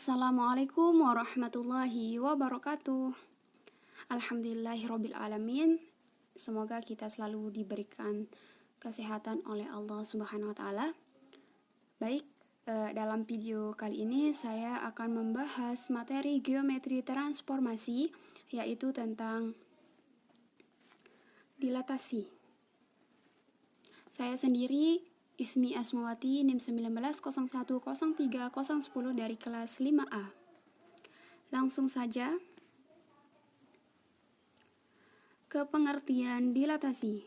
Assalamualaikum warahmatullahi wabarakatuh. Alhamdulillahirabbil alamin. Semoga kita selalu diberikan kesehatan oleh Allah Subhanahu wa taala. Baik, dalam video kali ini saya akan membahas materi geometri transformasi, yaitu tentang dilatasi. Saya sendiri Ismi Asmawati, NIM 19010310 dari kelas 5A. Langsung saja ke pengertian dilatasi.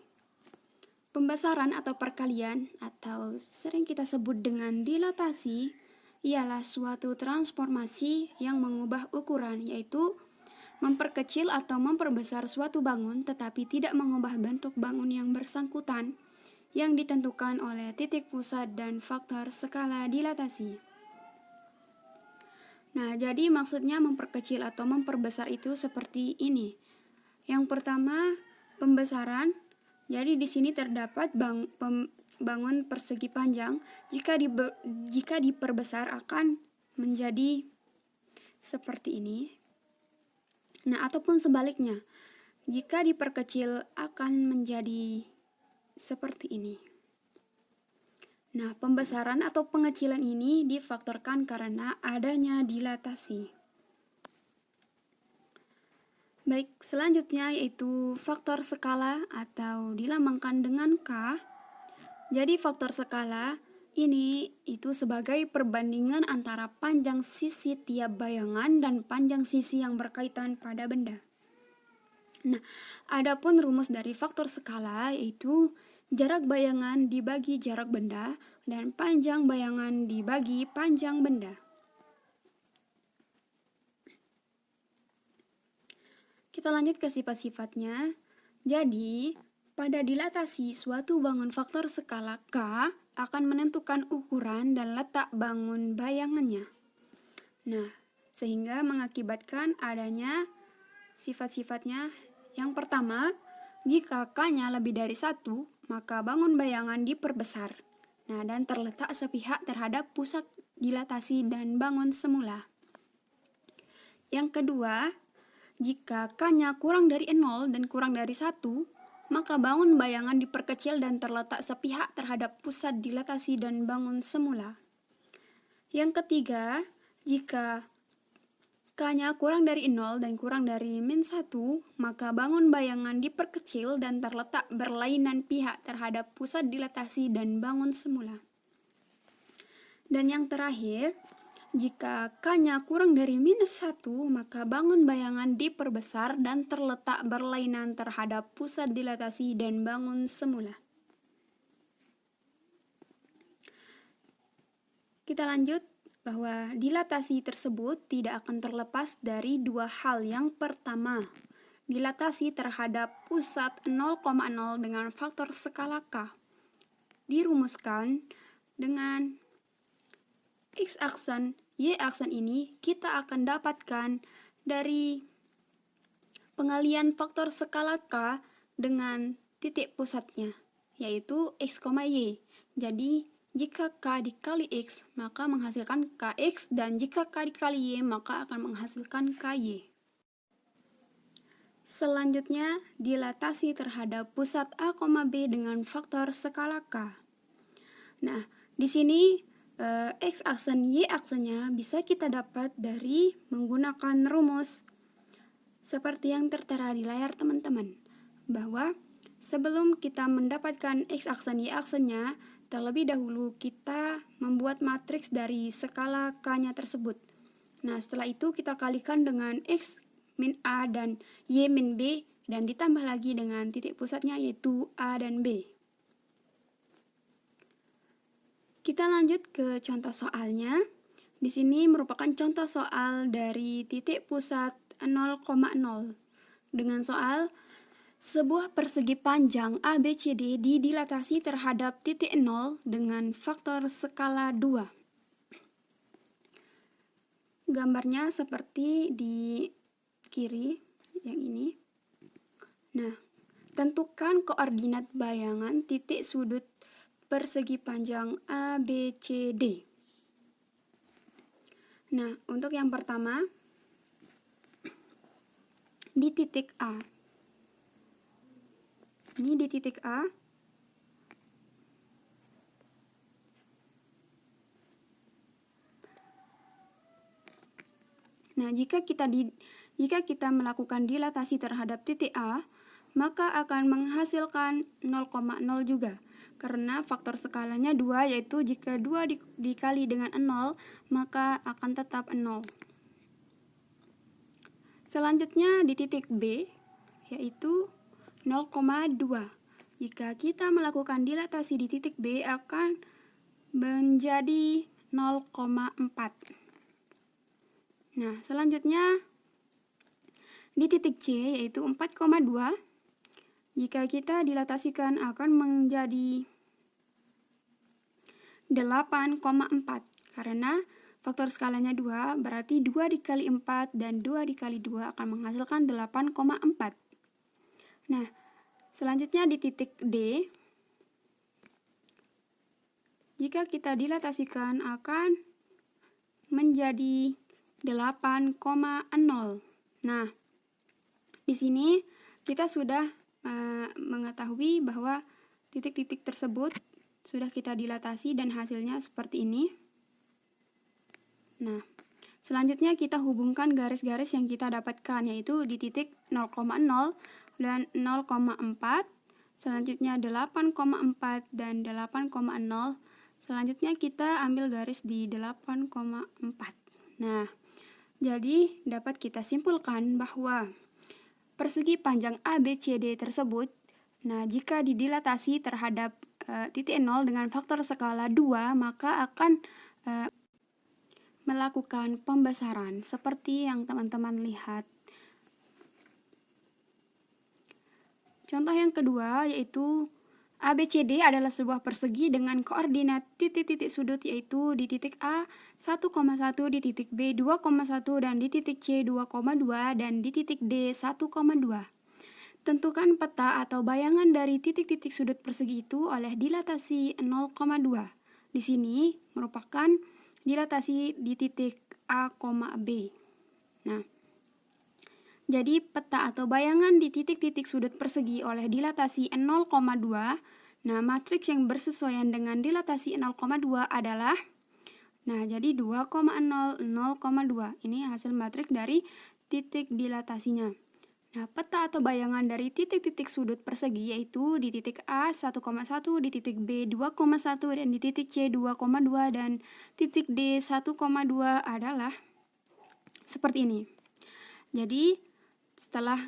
Pembesaran atau perkalian atau sering kita sebut dengan dilatasi ialah suatu transformasi yang mengubah ukuran, yaitu memperkecil atau memperbesar suatu bangun tetapi tidak mengubah bentuk bangun yang bersangkutan yang ditentukan oleh titik pusat dan faktor skala dilatasi. Nah, jadi maksudnya memperkecil atau memperbesar itu seperti ini. Yang pertama, pembesaran. Jadi di sini terdapat bangun persegi panjang. Jika diperbesar akan menjadi seperti ini. Nah, ataupun sebaliknya. Jika diperkecil akan menjadi seperti ini. Nah, pembesaran atau pengecilan ini difaktorkan karena adanya dilatasi. Baik, selanjutnya yaitu faktor skala atau dilambangkan dengan K. Jadi faktor skala ini itu sebagai perbandingan antara panjang sisi tiap bayangan dan panjang sisi yang berkaitan pada benda. Nah, adapun rumus dari faktor skala yaitu jarak bayangan dibagi jarak benda dan panjang bayangan dibagi panjang benda. Kita lanjut ke sifat-sifatnya. Jadi, pada dilatasi suatu bangun faktor skala K akan menentukan ukuran dan letak bangun bayangannya. Nah, sehingga mengakibatkan adanya sifat-sifatnya. Yang pertama, jika K-nya lebih dari 1, maka bangun bayangan diperbesar. Nah, dan terletak sepihak terhadap pusat dilatasi dan bangun semula. Yang kedua, jika K-nya kurang dari 0 dan kurang dari 1, maka bangun bayangan diperkecil dan terletak sepihak terhadap pusat dilatasi dan bangun semula. Yang ketiga, jika K-nya kurang dari 0 dan kurang dari -1, maka bangun bayangan diperkecil dan terletak berlainan pihak terhadap pusat dilatasi dan bangun semula. Dan yang terakhir, jika K-nya kurang dari -1, maka bangun bayangan diperbesar dan terletak berlainan terhadap pusat dilatasi dan bangun semula. Kita lanjut bahwa dilatasi tersebut tidak akan terlepas dari dua hal. Yang pertama, dilatasi terhadap pusat 0,0 dengan faktor skala K dirumuskan dengan X-aksen, Y-aksen ini kita akan dapatkan dari pengalian faktor skala K dengan titik pusatnya, yaitu X, Y. Jadi, jika K dikali X, maka menghasilkan Kx, dan jika K dikali Y, maka akan menghasilkan Ky. Selanjutnya, dilatasi terhadap pusat A, B dengan faktor skala K. Nah, di sini X-aksen, Y-aksennya bisa kita dapat dari menggunakan rumus seperti yang tertera di layar teman-teman, bahwa sebelum kita mendapatkan X-aksen, Y-aksennya, terlebih dahulu kita membuat matriks dari skala K-nya tersebut. Nah, setelah itu kita kalikan dengan X min A dan Y min B, dan ditambah lagi dengan titik pusatnya yaitu A dan B. Kita lanjut ke contoh soalnya. Di sini merupakan contoh soal dari titik pusat 0,0 dengan soal sebuah persegi panjang ABCD didilatasi terhadap titik 0 dengan faktor skala 2. Gambarnya seperti di kiri yang ini. Nah, tentukan koordinat bayangan titik sudut persegi panjang ABCD. Nah, untuk yang pertama, di titik A. Ini di titik A. Nah, jika kita melakukan dilatasi terhadap titik A, maka akan menghasilkan 0,0 juga. Karena faktor skalanya 2, yaitu jika 2 dikali dengan 0, maka akan tetap 0. Selanjutnya di titik B, yaitu 0,2. Jika kita melakukan dilatasi di titik B, akan menjadi 0,4. Nah, selanjutnya di titik C, yaitu 4,2. Jika kita dilatasikan akan menjadi 8,4. Karena faktor skalanya 2, berarti 2 dikali 4 dan 2 dikali 2 akan menghasilkan 8,4. Nah, selanjutnya di titik D, jika kita dilatasikan akan menjadi 8,0. Nah, di sini kita sudah mengetahui bahwa titik-titik tersebut sudah kita dilatasi dan hasilnya seperti ini. Nah, selanjutnya kita hubungkan garis-garis yang kita dapatkan, yaitu di titik 0,0 dan 0,4, selanjutnya 8,4 dan 8,0, selanjutnya kita ambil garis di 8,4. Nah, jadi dapat kita simpulkan bahwa persegi panjang ABCD tersebut, nah jika didilatasi terhadap titik 0 dengan faktor skala 2, maka akan melakukan pembesaran seperti yang teman-teman lihat. Contoh yang kedua yaitu ABCD adalah sebuah persegi dengan koordinat titik-titik sudut, yaitu di titik A 1,1, di titik B 2,1, dan di titik C 2,2, dan di titik D 1,2. Tentukan peta atau bayangan dari titik-titik sudut persegi itu oleh dilatasi 0,2. Di sini merupakan dilatasi di titik A, B. Nah, jadi peta atau bayangan di titik-titik sudut persegi oleh dilatasi 0,2. Nah, matriks yang bersesuaian dengan dilatasi 0,2 adalah, nah jadi 2,0, 0,2. Ini hasil matriks dari titik dilatasinya. Nah, peta atau bayangan dari titik-titik sudut persegi yaitu di titik A 1,1, di titik B 2,1, dan di titik C 2,2, dan titik D 1,2 adalah seperti ini. Jadi, setelah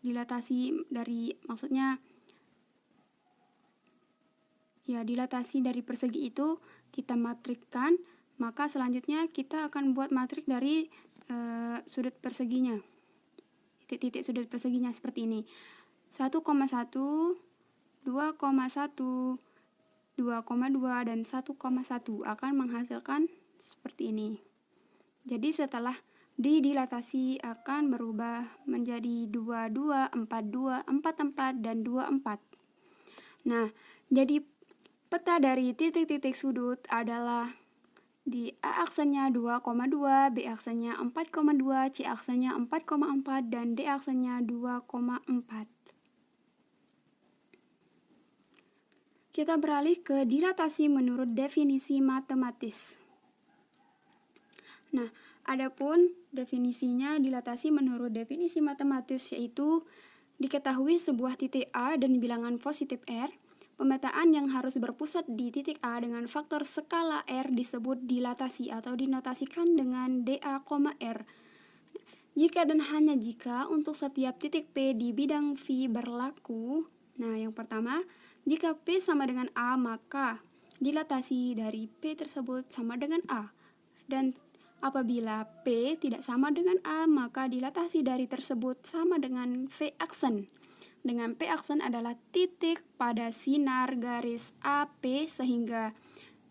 dilatasi dari, maksudnya ya dilatasi dari persegi itu kita matrikkan, maka selanjutnya kita akan buat matrik dari sudut perseginya, titik-titik sudut perseginya seperti ini: 1,1, 2,1, 2,2, dan 1,1 akan menghasilkan seperti ini. Jadi setelah didilatasi akan berubah menjadi 22, 42, 44, dan 24. Nah, jadi peta dari titik-titik sudut adalah di A aksennya 2,2, B aksennya 4,2, C aksennya 4,4, dan D aksennya 2,4. Kita beralih ke dilatasi menurut definisi matematis. Nah, adapun definisinya dilatasi menurut definisi matematis yaitu diketahui sebuah titik A dan bilangan positif R. Pemetaan yang harus berpusat di titik A dengan faktor skala R disebut dilatasi atau dinotasikan dengan dA, R. Jika dan hanya jika untuk setiap titik P di bidang V berlaku. Nah, yang pertama, jika P sama dengan A, maka dilatasi dari P tersebut sama dengan A. Dan apabila P tidak sama dengan A, maka dilatasi dari tersebut sama dengan V aksen. Dengan P aksen adalah titik pada sinar garis AP, sehingga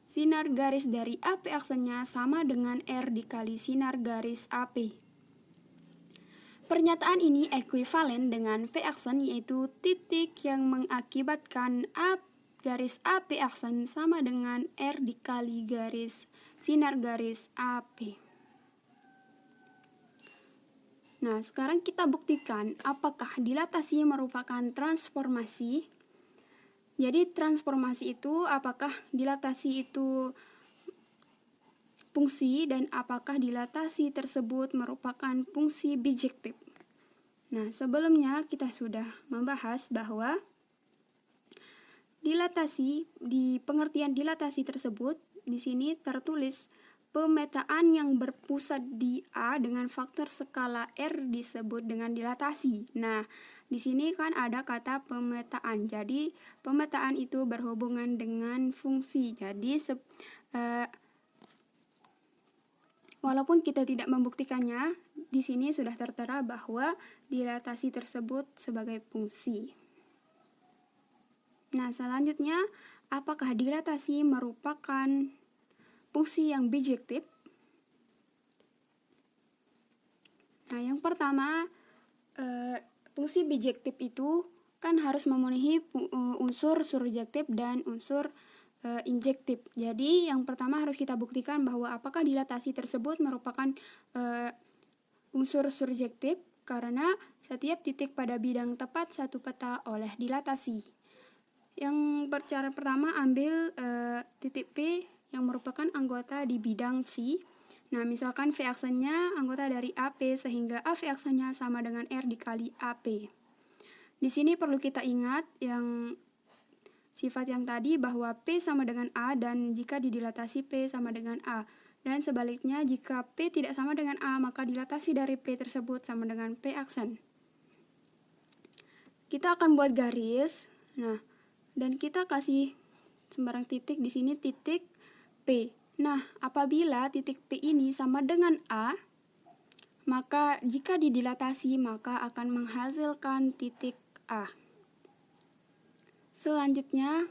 sinar garis dari AP aksennya sama dengan R dikali sinar garis AP. Pernyataan ini ekuivalen dengan V aksen, yaitu titik yang mengakibatkan garis AP aksen sama dengan R dikali garis sinar garis AP. Nah, sekarang kita buktikan apakah dilatasi merupakan transformasi. Jadi transformasi itu apakah dilatasi itu fungsi dan apakah dilatasi tersebut merupakan fungsi bijektif. Nah, sebelumnya kita sudah membahas bahwa dilatasi, di pengertian dilatasi tersebut, di sini tertulis pemetaan yang berpusat di A dengan faktor skala R disebut dengan dilatasi. Nah, di sini kan ada kata pemetaan. Jadi, pemetaan itu berhubungan dengan fungsi. Jadi, walaupun kita tidak membuktikannya, di sini sudah tertera bahwa dilatasi tersebut sebagai fungsi. Nah, selanjutnya, apakah dilatasi merupakan fungsi yang bijektif? Nah, yang pertama, fungsi bijektif itu kan harus memenuhi unsur surjektif dan unsur injektif. Jadi, yang pertama harus kita buktikan bahwa apakah dilatasi tersebut merupakan unsur surjektif karena setiap titik pada bidang tepat satu peta oleh dilatasi. Yang cara pertama ambil titik P yang merupakan anggota di bidang V. Nah, misalkan V aksennya anggota dari AP sehingga AV aksennya sama dengan R dikali AP. Di sini perlu kita ingat yang sifat yang tadi bahwa P sama dengan A dan jika didilatasi P sama dengan A. Dan sebaliknya jika P tidak sama dengan A maka dilatasi dari P tersebut sama dengan P aksen. Kita akan buat garis. Nah, dan kita kasih sembarang titik di sini titik P. Nah, apabila titik P ini sama dengan A, maka jika didilatasi maka akan menghasilkan titik A. Selanjutnya,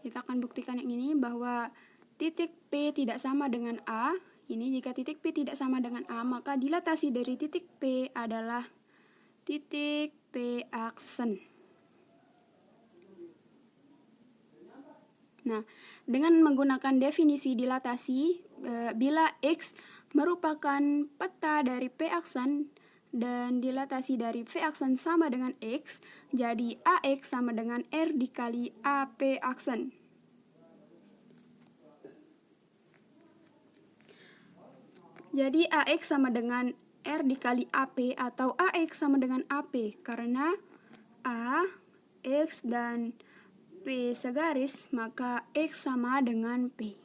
kita akan buktikan yang ini bahwa titik P tidak sama dengan A. Ini jika titik P tidak sama dengan A, maka dilatasi dari titik P adalah titik P aksen. Nah, dengan menggunakan definisi dilatasi, bila X merupakan peta dari P aksen dan dilatasi dari V aksen sama dengan X, jadi AX sama dengan R dikali AP aksen. Jadi AX sama dengan R dikali AP atau AX sama dengan AP karena A, X, dan P segaris, maka X sama dengan P.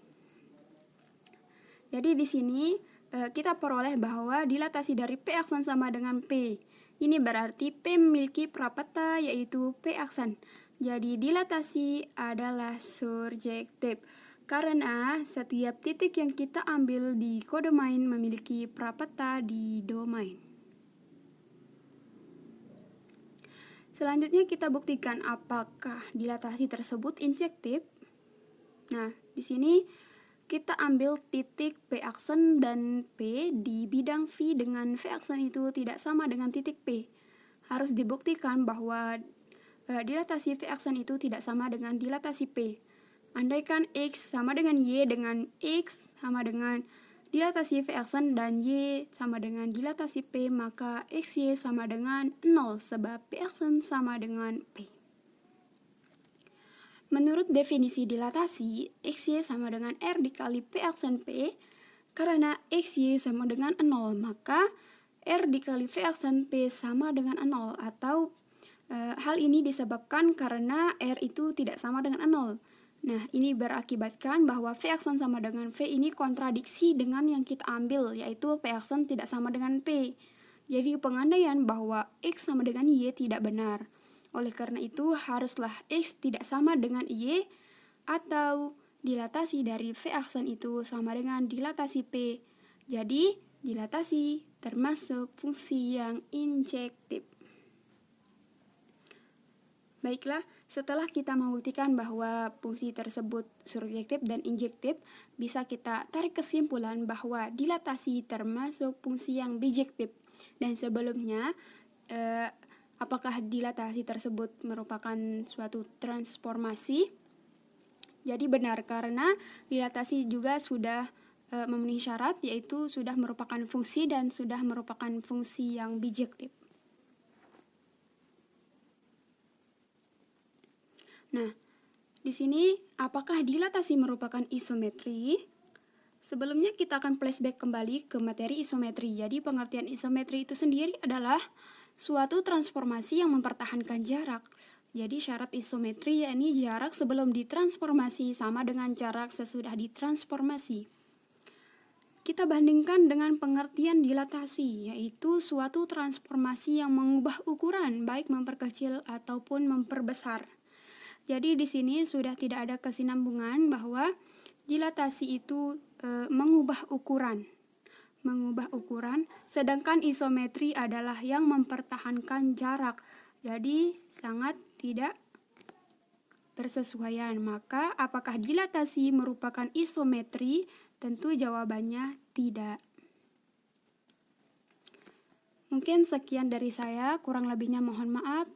Jadi di sini kita peroleh bahwa dilatasi dari P aksen sama dengan P. Ini berarti P memiliki prapeta yaitu P aksen. Jadi dilatasi adalah surjektif karena setiap titik yang kita ambil di kodomain memiliki prapeta di domain. Selanjutnya kita buktikan apakah dilatasi tersebut injektif. Nah, di sini kita ambil titik P aksen dan P di bidang V dengan V aksen itu tidak sama dengan titik P. Harus dibuktikan bahwa dilatasi V aksen itu tidak sama dengan dilatasi P. Andaikan X sama dengan Y dengan X sama dengan dilatasi V aksen dan Y sama dengan dilatasi P, maka XY sama dengan 0 sebab P aksen sama dengan P. Menurut definisi dilatasi, XY sama dengan R dikali P aksen P, karena XY sama dengan 0, maka R dikali V aksen P sama dengan 0, atau hal ini disebabkan karena R itu tidak sama dengan 0. Nah, ini berakibatkan bahwa V aksen sama dengan V ini kontradiksi dengan yang kita ambil, yaitu P aksen tidak sama dengan P. Jadi pengandaian bahwa X sama dengan Y tidak benar. Oleh karena itu, haruslah X tidak sama dengan Y atau dilatasi dari V aksen itu sama dengan dilatasi P. Jadi, dilatasi termasuk fungsi yang injektif. Baiklah, setelah kita membuktikan bahwa fungsi tersebut surjektif dan injektif, bisa kita tarik kesimpulan bahwa dilatasi termasuk fungsi yang bijektif. Dan sebelumnya, apakah dilatasi tersebut merupakan suatu transformasi? Jadi benar, karena dilatasi juga sudah memenuhi syarat, yaitu sudah merupakan fungsi dan sudah merupakan fungsi yang bijektif. Nah, di sini apakah dilatasi merupakan isometri? Sebelumnya kita akan flashback kembali ke materi isometri. Jadi pengertian isometri itu sendiri adalah suatu transformasi yang mempertahankan jarak. Jadi syarat isometri yakni jarak sebelum ditransformasi sama dengan jarak sesudah ditransformasi. Kita bandingkan dengan pengertian dilatasi, yaitu suatu transformasi yang mengubah ukuran, baik memperkecil ataupun memperbesar. Jadi di sini sudah tidak ada kesinambungan bahwa dilatasi itu mengubah ukuran, sedangkan isometri adalah yang mempertahankan jarak. Jadi sangat tidak bersesuaian. Maka apakah dilatasi merupakan isometri? Tentu jawabannya tidak. Mungkin sekian dari saya, kurang lebihnya mohon maaf.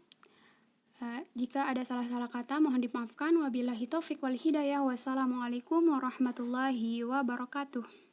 Jika ada salah-salah kata mohon dimaafkan. Wabillahi taufiq wal hidayah. Wassalamualaikum warahmatullahi wabarakatuh.